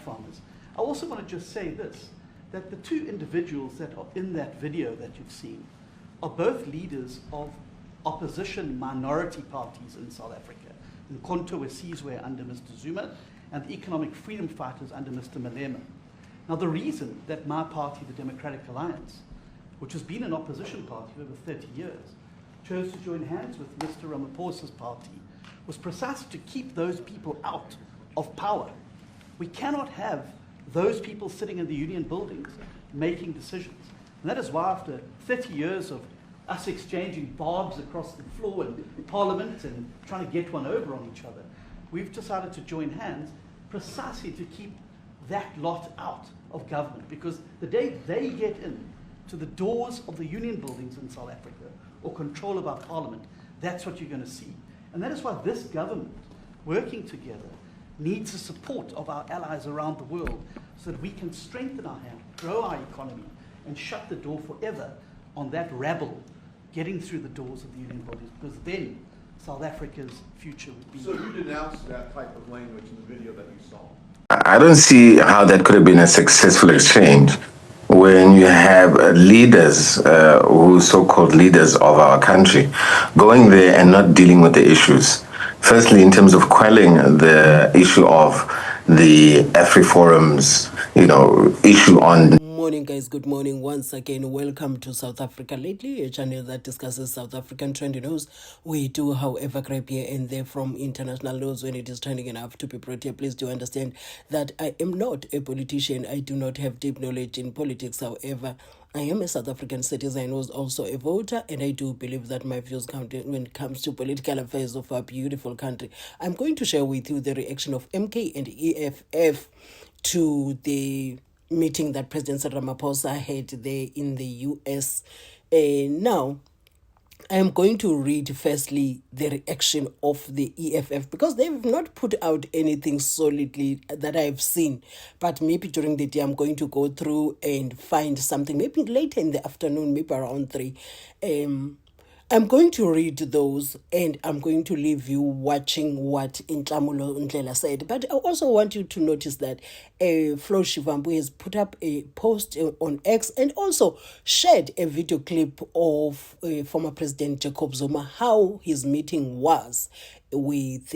farmers. I also want to just say this, that the two individuals that are in that video that you've seen are both leaders of opposition minority parties in South Africa. Nkonto Wesizwe under Mr. Zuma, and the economic freedom fighters under Mr. Malema. Now, the reason that my party, the Democratic Alliance, which has been an opposition party for over 30 years, chose to join hands with Mr. Ramaphosa's party was precisely to keep those people out of power. We cannot have those people sitting in the union buildings making decisions. And that is why after 30 years of us exchanging barbs across the floor in Parliament and trying to get one over on each other, we've decided to join hands precisely to keep that lot out of government, because the day they get in to the doors of the union buildings in South Africa or control of our parliament, that's what you're going to see. And that is why this government, working together, needs the support of our allies around the world so that we can strengthen our hand, grow our economy, and shut the door forever on that rabble getting through the doors of the union bodies, because then South Africa's future would be... So you denounced that type of language in the video that you saw? I don't see how that could have been a successful exchange when you have leaders, who so-called leaders of our country, going there and not dealing with the issues. Firstly, in terms of quelling the issue of the AFRIFORUM's, issue on... Morning guys, good morning once again. Welcome to South Africa Lately, a channel that discusses South African trending news. We do, however, grab here and there from international news when it is trending enough to be brought here. Please do understand that I am not a politician. I do not have deep knowledge in politics. However, I am a South African citizen who is also a voter, and I do believe that my views count when it comes to political affairs of our beautiful country. I'm going to share with you the reaction of MK and EFF to the meeting that President Ramaphosa had there in the US. Now, I am going to read firstly the reaction of the EFF, because they've not put out anything solidly that I've seen. But maybe during the day I'm going to go through and find something, maybe later in the afternoon, maybe around 3. I'm going to read those, and I'm going to leave you watching what Nhlamulo Ndlela said. But I also want you to notice that Floyd Shivambu has put up a post on X and also shared a video clip of former President Jacob Zuma, how his meeting was with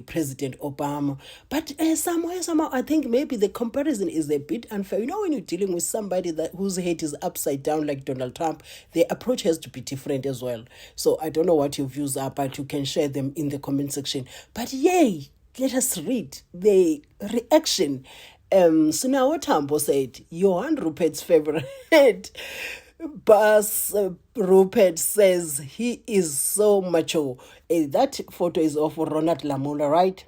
President Obama. But somehow, I think maybe the comparison is a bit unfair. When you're dealing with somebody whose head is upside down like Donald Trump, the approach has to be different as well. So I don't know what your views are, but you can share them in the comment section. But yay, let us read the reaction. So now what Tambo said, Johan Rupert's favorite Bas Rupert says he is so macho. That photo is of Ronald Nhlamulo, right?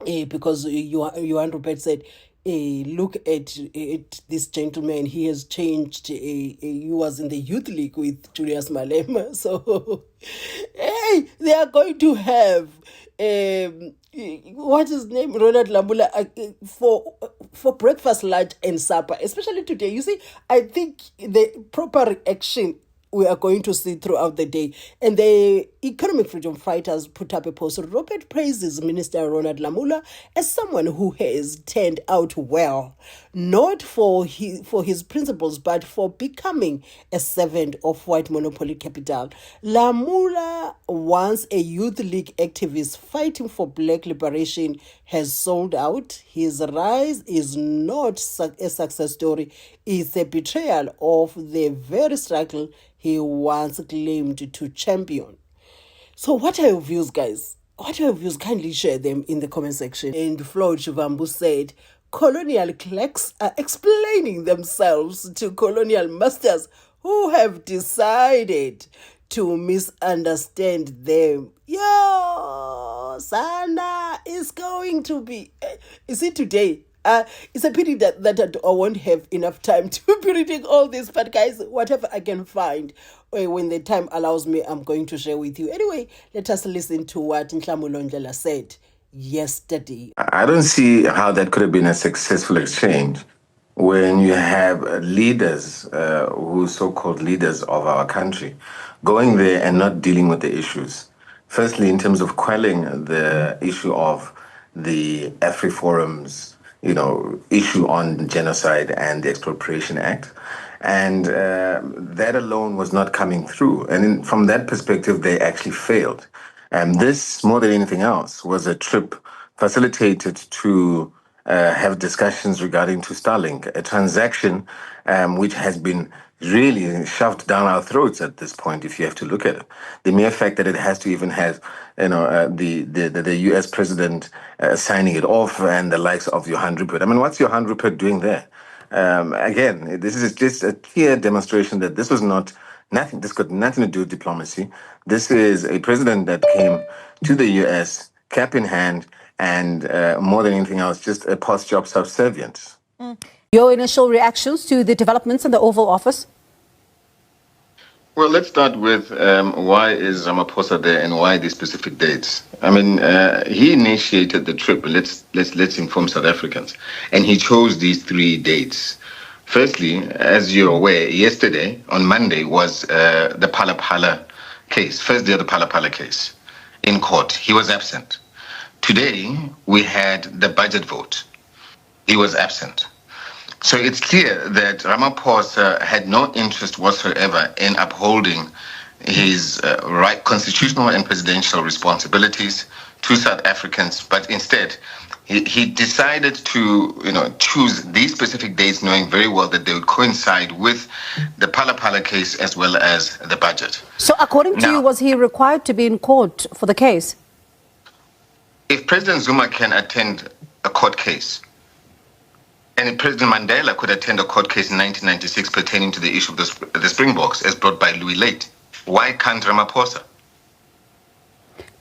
Because Johan Rupert said, look at this gentleman. He has changed. He was in the youth league with Julius Malema. So, they are going to have what's his name, Ronald Nhlamulo, for breakfast, lunch, and supper, especially today. You see, I think the proper reaction we are going to see throughout the day. And the economic freedom fighters put up a post. Robert praises Minister Ronald Nhlamulo as someone who has turned out well, not for his principles, but for becoming a servant of white monopoly capital. Nhlamulo, once a youth league activist fighting for black liberation, has sold out. His rise is not a success story. It's a betrayal of the very struggle he once claimed to champion. So what are your views, guys? What are your views? Kindly share them in the comment section. And Floyd Shivambu said, colonial clerks are explaining themselves to colonial masters who have decided to misunderstand them. Yo, Sana is going to be... Is it today? It's a pity that I won't have enough time to be reading all this. But guys, whatever I can find, when the time allows me, I'm going to share with you. Anyway, let us listen to what Nhlamulo Ndlela said yesterday. I don't see how that could have been a successful exchange when you have leaders, who so-called leaders of our country, going there and not dealing with the issues. Firstly, in terms of quelling the issue of the AFRIFORUM's, issue on genocide and the Expropriation Act. And that alone was not coming through. And from that perspective, they actually failed. And this, more than anything else, was a trip facilitated to have discussions regarding to Starlink, a transaction which has been really shoved down our throats at this point, if you have to look at it. The mere fact that it has to even have, the U.S. president signing it off and the likes of Johan Rupert. I mean, what's Johan Rupert doing there? Again, this is just a clear demonstration that this was nothing. This got nothing to do with diplomacy. This is a president that came to the U.S. cap in hand, and more than anything else, just a post-job subservience. Your initial reactions to the developments in the Oval Office? Well, let's start with why is Ramaphosa there and why these specific dates. I mean, he initiated the trip. Let's inform South Africans, and he chose these 3 dates. Firstly, as you're aware, yesterday on Monday was the Phala case, first day of the Phala case in court. He was absent. Today we had the budget vote. He was absent. So it's clear that Ramaphosa had no interest whatsoever in upholding his constitutional and presidential responsibilities to South Africans, but instead he decided to choose these specific dates, knowing very well that they would coincide with the Phala case as well as the budget. So according to you, was he required to be in court for the case? If President Zuma can attend a court case, and President Mandela could attend a court case in 1996 pertaining to the issue of the Springboks as brought by Louis Late, why can't Ramaphosa?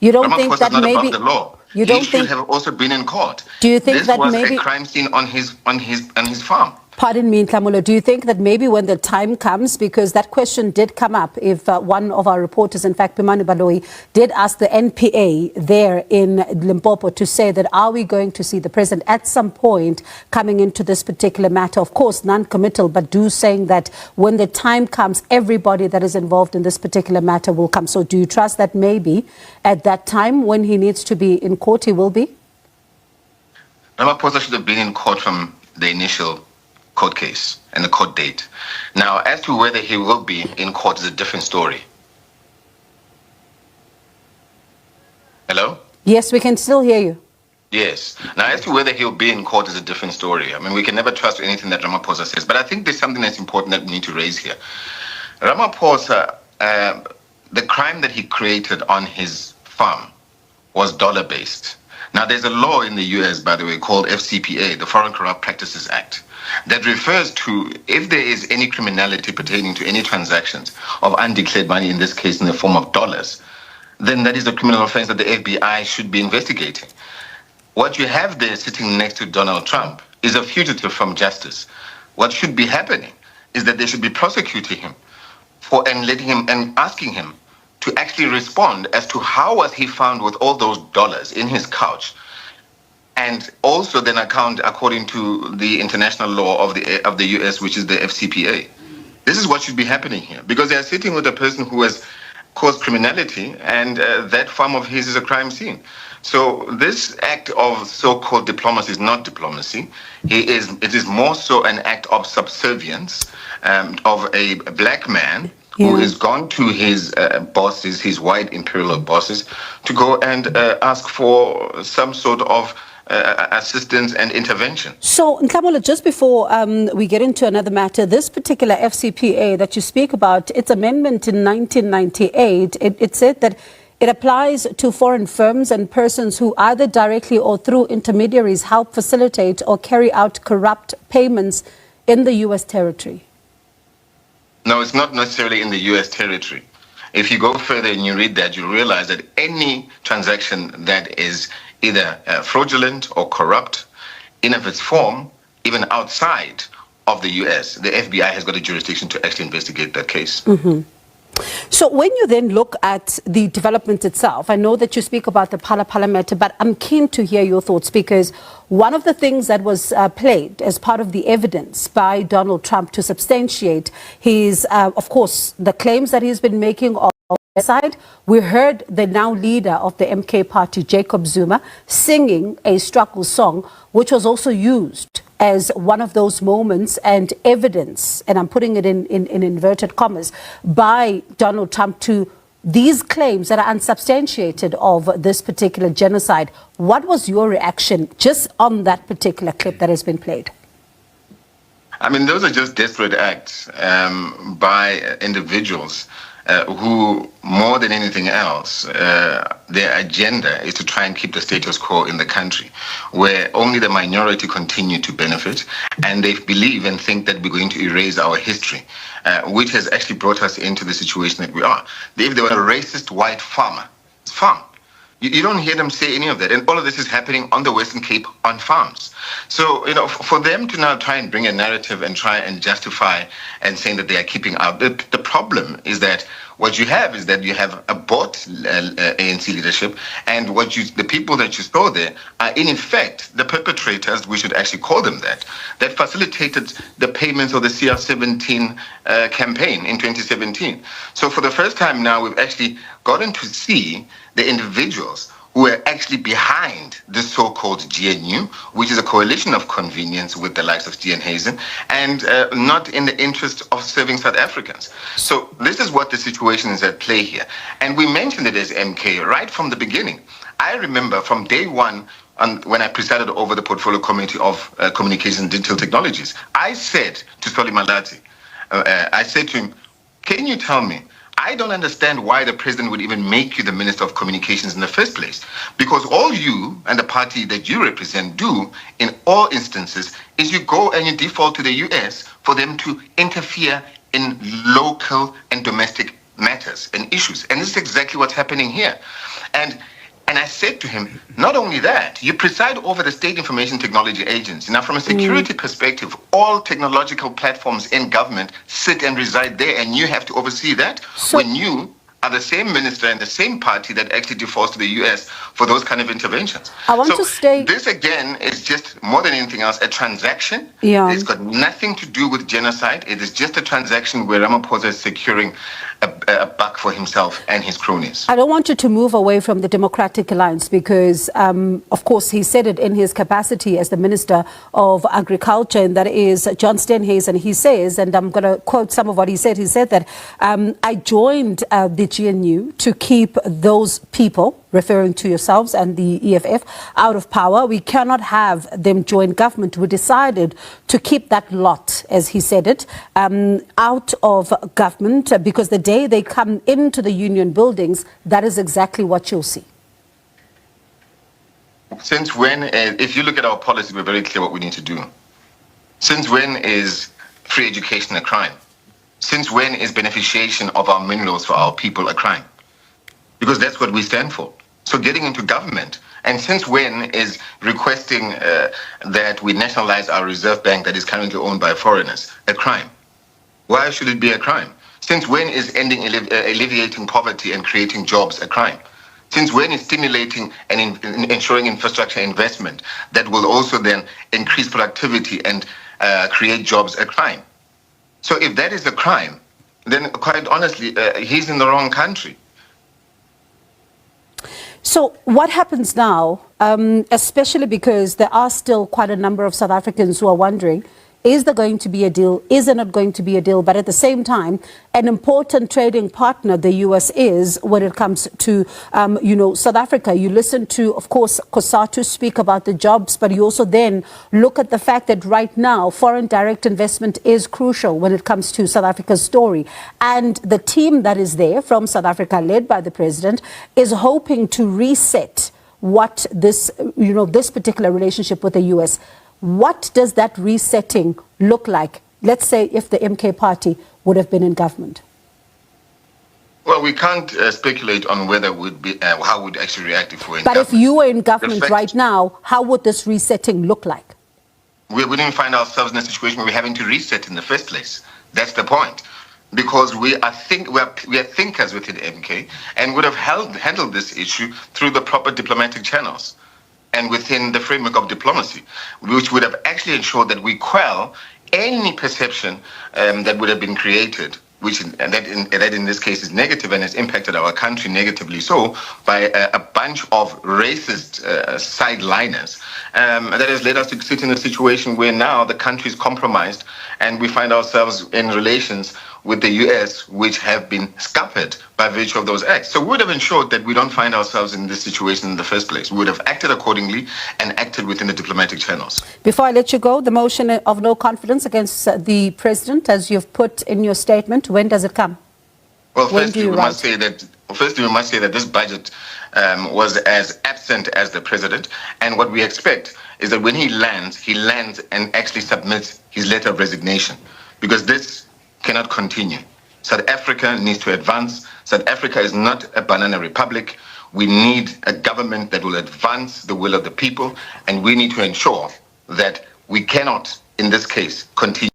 You don't Ramaphosa think that not maybe above the law. You don't he should have also been in court. Do you think this that was maybe a crime scene on his farm? Pardon me, Nhlamulo, do you think that maybe when the time comes, because that question did come up, if one of our reporters, in fact, Pimani Baloyi, did ask the NPA there in Limpopo to say that are we going to see the president at some point coming into this particular matter? Of course, non-committal, but saying that when the time comes, everybody that is involved in this particular matter will come. So do you trust that maybe at that time when he needs to be in court, he will be? Ramaphosa should have been in court from the initial court case and the court date. Now, as to whether he will be in court is a different story. Hello? Yes, we can still hear you. Yes. Now, as to whether he'll be in court is a different story. I mean, we can never trust anything that Ramaphosa says, but I think there's something that's important that we need to raise here. Ramaphosa, the crime that he created on his farm was dollar-based. Now, there's a law in the US, by the way, called FCPA, the Foreign Corrupt Practices Act, that refers to if there is any criminality pertaining to any transactions of undeclared money, in this case in the form of dollars, then that is a criminal offense that the FBI should be investigating. What you have there sitting next to Donald Trump is a fugitive from justice. What should be happening is that they should be prosecuting him and letting him and asking him to actually respond as to how was he found with all those dollars in his couch, and also then account according to the international law of the US, which is the FCPA. This is what should be happening here, because they are sitting with a person who has caused criminality, and that farm of his is a crime scene. So this act of so-called diplomacy is not diplomacy. It is more so an act of subservience of a black man who is gone to his bosses, his white imperial bosses, to go and ask for some sort of assistance and intervention. So, Nhlamulo, just before we get into another matter, this particular FCPA that you speak about, its amendment in 1998, it said that it applies to foreign firms and persons who either directly or through intermediaries help facilitate or carry out corrupt payments in the U.S. territory. No, it's not necessarily in the U.S. territory. If you go further and you read that, you realize that any transaction that is either fraudulent or corrupt in of its form, even outside of the U.S., the FBI has got a jurisdiction to actually investigate that case. Mm-hmm. So when you then look at the development itself, I know that you speak about the Phala matter, but I'm keen to hear your thoughts, because one of the things that was played as part of the evidence by Donald Trump to substantiate his, of course, the claims that he's been making of Side, we heard the now leader of the MK party, Jacob Zuma, singing a struggle song, which was also used as one of those moments and evidence, and I'm putting it in inverted commas, by Donald Trump to these claims that are unsubstantiated of this particular genocide. What was your reaction just on that particular clip that has been played? I mean, those are just desperate acts by individuals who, more than anything else, their agenda is to try and keep the status quo in the country, where only the minority continue to benefit, and they believe and think that we're going to erase our history, which has actually brought us into the situation that we are. If they were a racist white farmer, it's farm. You don't hear them say any of that. And all of this is happening on the Western Cape on farms. So, you know, for them to now try and bring a narrative and try and justify and saying that they are keeping out, the problem is that what you have is that you have a bought ANC leadership, and the people that you saw there are in effect the perpetrators, we should actually call them that facilitated the payments of the CR17 campaign in 2017. So for the first time now, we've actually gotten to see the individuals who are actually behind the so-called GNU, which is a coalition of convenience with the likes of Stephen Hazen, and not in the interest of serving South Africans. So this is what the situation is at play here. And we mentioned it as MK right from the beginning. I remember from day one, when I presided over the Portfolio Committee of Communication and Digital Technologies, I said to Solly Malati, I said to him, can you tell me, I don't understand why the president would even make you the Minister of Communications in the first place. Because all you and the party that you represent do in all instances is you go and you default to the US for them to interfere in local and domestic matters and issues. And this is exactly what's happening here. And I said to him, not only that, you preside over the State Information Technology Agency. Now, from a security perspective, all technological platforms in government sit and reside there, and you have to oversee that when you are the same minister and the same party that actually defaults to the US for those kind of interventions. This, again, is just, more than anything else, a transaction. Yeah. It's got nothing to do with genocide. It is just a transaction where Ramaphosa is securing a buck for himself and his cronies. I don't want you to move away from the Democratic Alliance because, of course, he said it in his capacity as the Minister of Agriculture, and that is John Steenhuisen. He says, and I'm going to quote some of what he said that I joined the GNU to keep those people, referring to yourselves and the EFF, out of power. We cannot have them join government. We decided to keep that lot, as he said it, out of government because the day they come into the union buildings, that is exactly what you'll see. Since when, if you look at our policy, we're very clear what we need to do. Since when is free education a crime? Since when is beneficiation of our minerals for our people a crime? Because that's what we stand for. So getting into government, and since when is requesting that we nationalize our reserve bank that is currently owned by foreigners a crime? Why should it be a crime? Since when is ending alleviating poverty and creating jobs a crime? Since when is stimulating and ensuring infrastructure investment that will also then increase productivity and create jobs a crime? So if that is a crime, then quite honestly, he's in the wrong country. So what happens now, especially because there are still quite a number of South Africans who are wondering, is there going to be a deal? Is there not going to be a deal? But at the same time, an important trading partner the US is when it comes to, South Africa. You listen to, of course, Kosatu speak about the jobs, but you also then look at the fact that right now, foreign direct investment is crucial when it comes to South Africa's story. And the team that is there from South Africa, led by the president, is hoping to reset what this particular relationship with the US. What does that resetting look like? Let's say if the MK party would have been in government. Well, we can't speculate on whether would be how would actually react if we're in government. But if you were in government right now, how would this resetting look like? We wouldn't find ourselves in a situation where we're having to reset in the first place. That's the point. Because we are thinkers within MK and would have handled this issue through the proper diplomatic channels and within the framework of diplomacy, which would have actually ensured that we quell any perception that would have been created that in this case is negative and has impacted our country negatively so by a bunch of racist sideliners that has led us to sit in a situation where now the country is compromised and we find ourselves in relations with the US, which have been scuppered by virtue of those acts. So we would have ensured that we don't find ourselves in this situation in the first place. We would have acted accordingly and acted within the diplomatic channels. Before I let you go, the motion of no confidence against the president, as you've put in your statement, when does it come? Well, firstly, we must say that this budget was as absent as the president. And what we expect is that when he lands and actually submits his letter of resignation, because this cannot continue. South Africa needs to advance. South Africa is not a banana republic. We need a government that will advance the will of the people, and we need to ensure that we cannot, in this case, continue